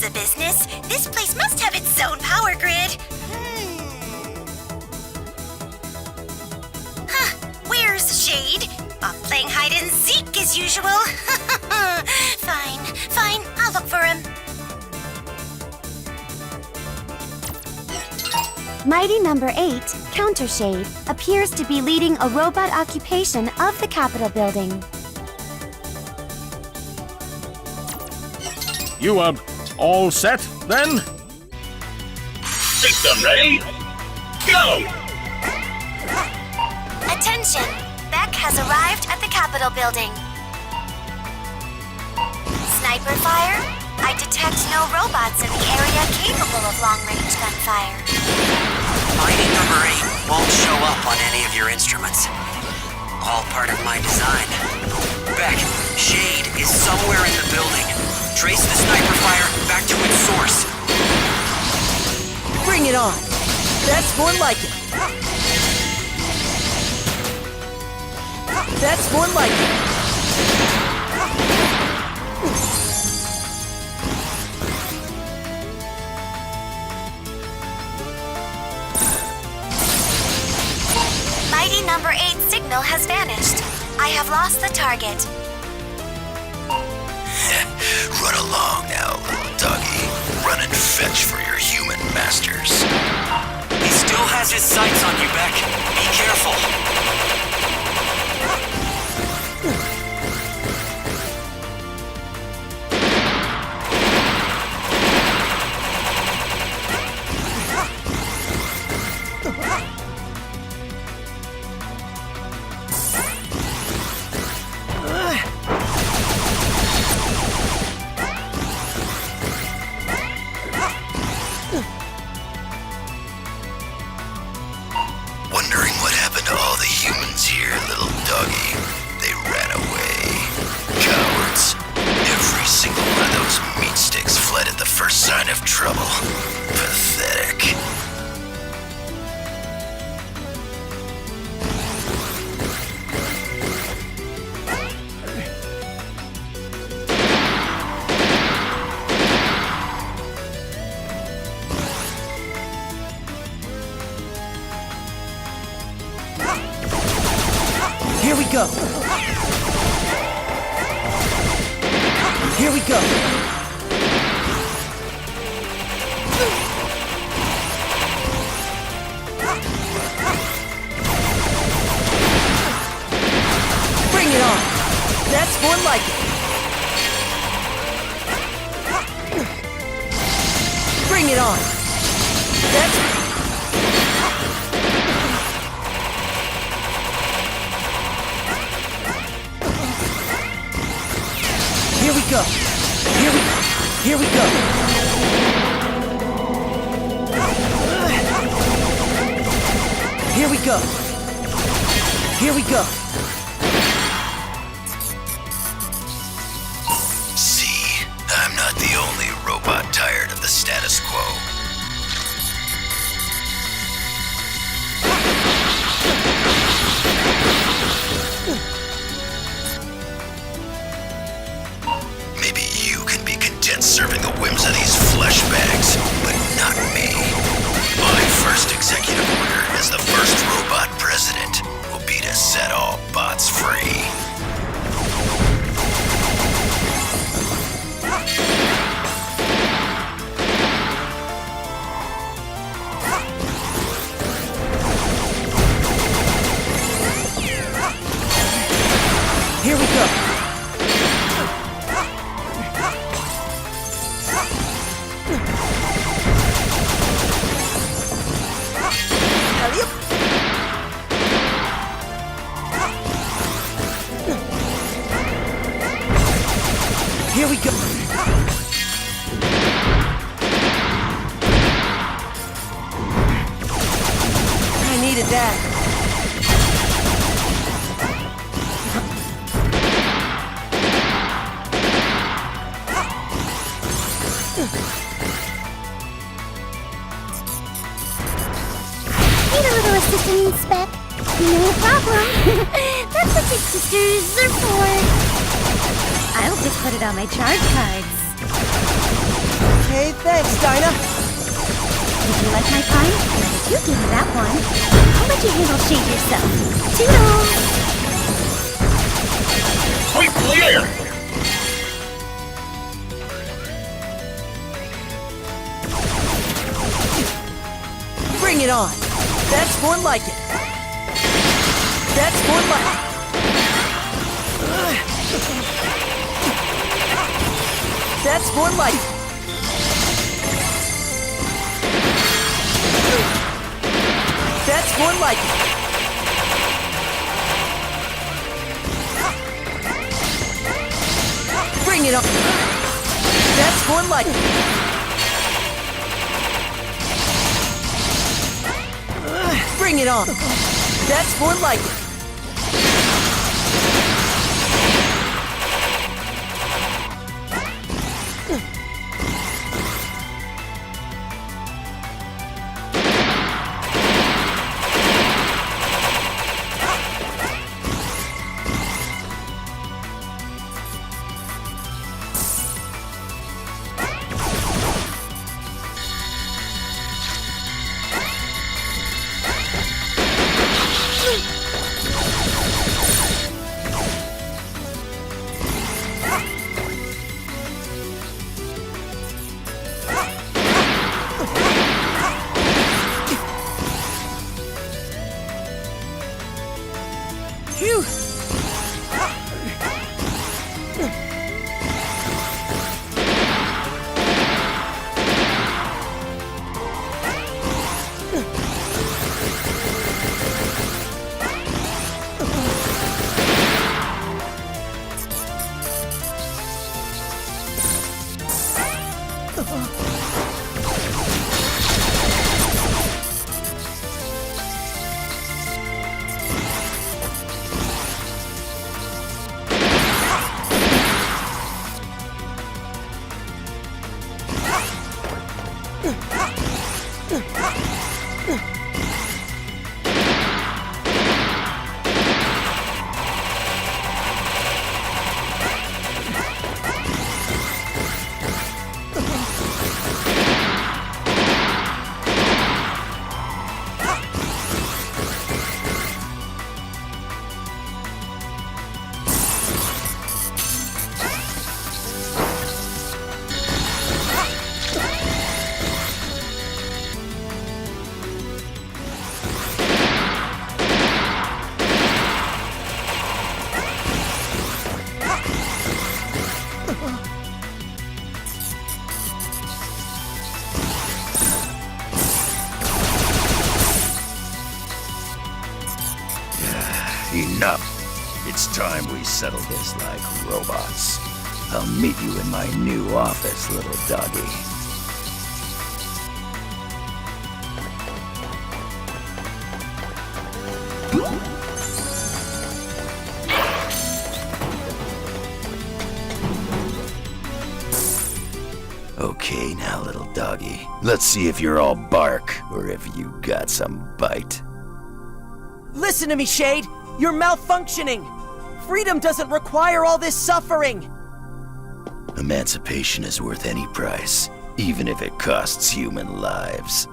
the business. This place must have its own power grid. Huh, where's Shade? Off playing hide and seek as usual. Fine, I'll look for him. Mighty number 8, Countershade, appears to be leading a robot occupation of the Capitol building. You are all set, then? System ready? Go! Attention! Beck has arrived at the Capitol building. Sniper fire? I detect no robots in the area capable of long-range gunfire. Mighty number 8 won't show up on any of your instruments. All part of my design. Beck, Shade is somewhere in the building. Trace the sniper fire back to its source. Bring it on! That's more like it! That's more like it! Mighty number 8 signal has vanished. I have lost the target. Run along now, little doggy. Run and fetch for your human masters. He still has his sights on you, Beck. Be careful. Wondering what happened to all the humans here, little doggy. They ran away. Cowards. Every single one of those meat sticks fled at the first sign of trouble. Pathetic. Here we go! Here we go! Bring it on! That's more like it! Bring it on! That's... Here we go! Here we go! Here we go! Here we go! See, I'm not the only robot tired of the status quo. Maybe you can be content serving the whims of these flesh bags, but not me. My first executive order as the first robot president will be to set all bots free. Here we go! Here we go! I needed that. Need a little assistance, Spec? No problem. That's what big sisters are for. I'll just put it on my charge cards. Okay, thanks, Dinah. If you like my pun, I do give you that one. I'll let you handle Shade yourself. Toodles! Quick clear! Bring it on. That's more like it. That's more like it. That's more like it. That's more like it. Bring it on. That's more like it. Bring it on. That's more like it. Phew! Enough. It's time we settle this like robots. I'll meet you in my new office, little doggy. Okay, now, little doggy. Let's see if you're all bark or if you got some bite. Listen to me, Shade! You're malfunctioning! Freedom doesn't require all this suffering! Emancipation is worth any price, even if it costs human lives.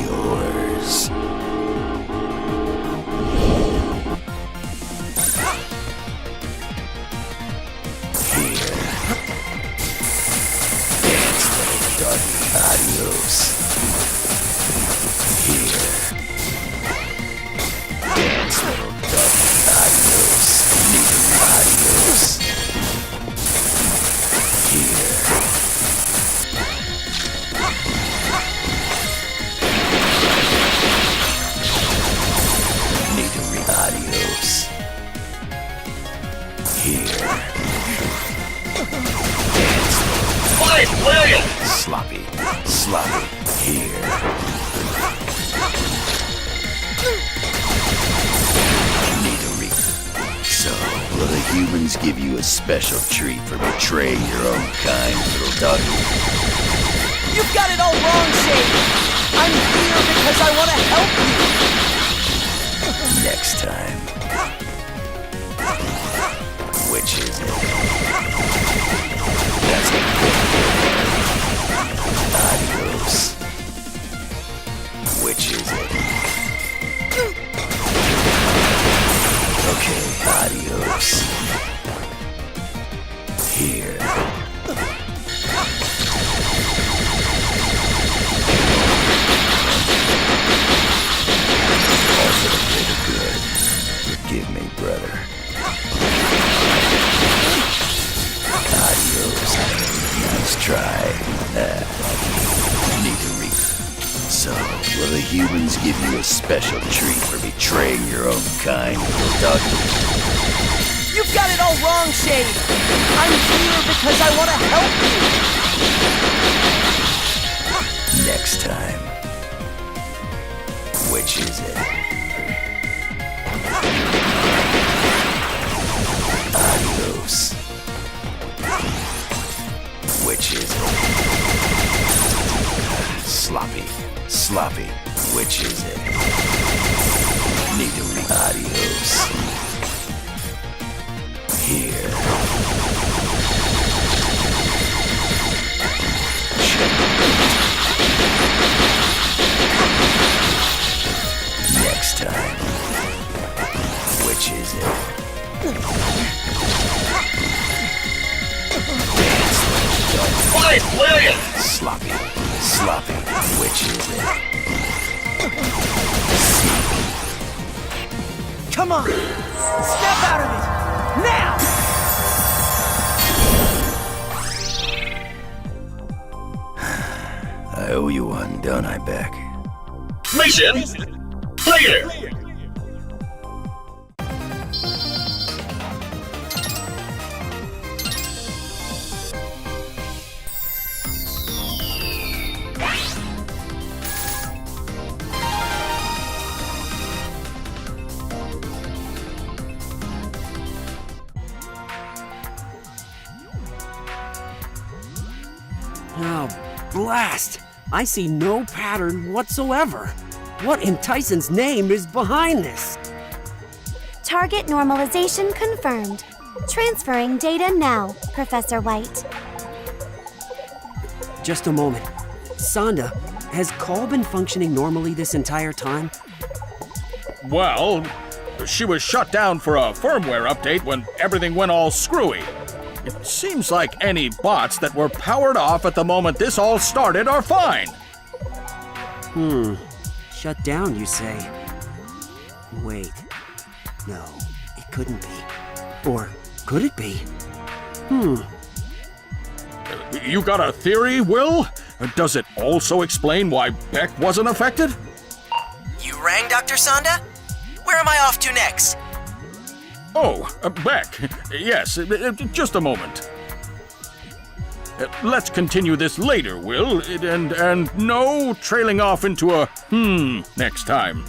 Yours. Here. Dance, little doggy. Adios. Dance, little doggy. Adios. Adios. Here. Need to read adios. Here. Dance, Fight, William! sloppy. Sloppy. Here. So, will the humans give you a special treat for betraying your own kind, little doggy? You've got it all wrong, Shade! I'm here because I want to help you! Next time. Which is it? Adios. Here. Also for the good. Forgive me, brother. Adios. Nice try. Need to read. So, will the humans give you a special treat for betraying your own kind, little doggy? You've got it all wrong, Shade. I'm here because I want to help you. Next time. Which is it? Adios. Which is it? Sloppy. Sloppy. Which is it? Need to read. Adios. Here. Next time. Which is it? Dance like a dog. Fight William! Sloppy. Sloppy. Which is it? Come on. Snap out of it. Now! I owe you one, don't I, Beck? Mission clear! Oh, blast! I see no pattern whatsoever. What in Tyson's name is behind this? Target normalization confirmed. Transferring data now, Professor White. Just a moment. Sonda, has Call been functioning normally this entire time? Well, she was shut down for a firmware update when everything went all screwy. It seems like any bots that were powered off at the moment this all started are fine. Shut down, you say? Wait. No, it couldn't be. Or could it be? You got a theory, Will? Does it also explain why Beck wasn't affected? You rang, Dr. Sonda? Where am I off to next? Oh, Beck. Yes, just a moment. Let's continue this later, Will, and no trailing off into a next time.